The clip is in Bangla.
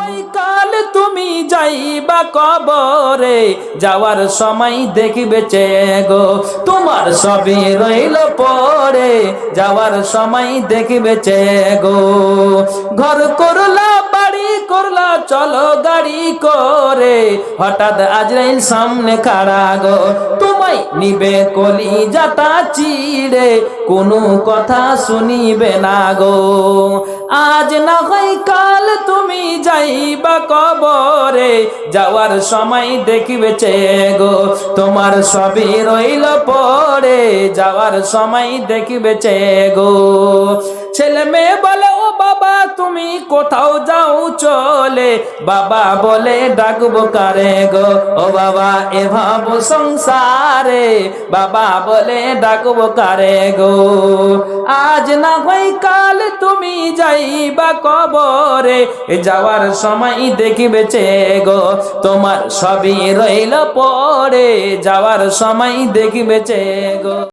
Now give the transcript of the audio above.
হয় কাল তুমি যাইবা কবরে, যাওয়ার সময় দেখবে গো তোমার সবই রইল পড়ে, যাওয়ার সময় দেখবে গো। ঘর করলা বাড়ি করলা চলো গাড়ি করে, হঠাৎ আজরাইল সামনে খাড়া গো, তোমায় নিবে কলিজাটা চিড়ে, কোনো কথা শুনিবে না গো। আজ না হয় কাল তুমি যাইবা কবরে, যাওয়ার সময় দেখবে গো তোমার সবই রইল পড়ে, যাওয়ার সময় দেখবে গো। ছেলে মেয়ে বলে ও বাবা তুমি কোথাও যাও চলে, বাবা বলে ডাকবো কারে গো, ও বাবা এভাব সংসারে, বাবা বলে ডাকবো কারে গো। আজ না হয় কাল তুমি যাইবা কবরে, যাওয়ার সময় দেখবে গো তোমার সবই রইল পড়ে, যাওয়ার সময় দেখবে গো।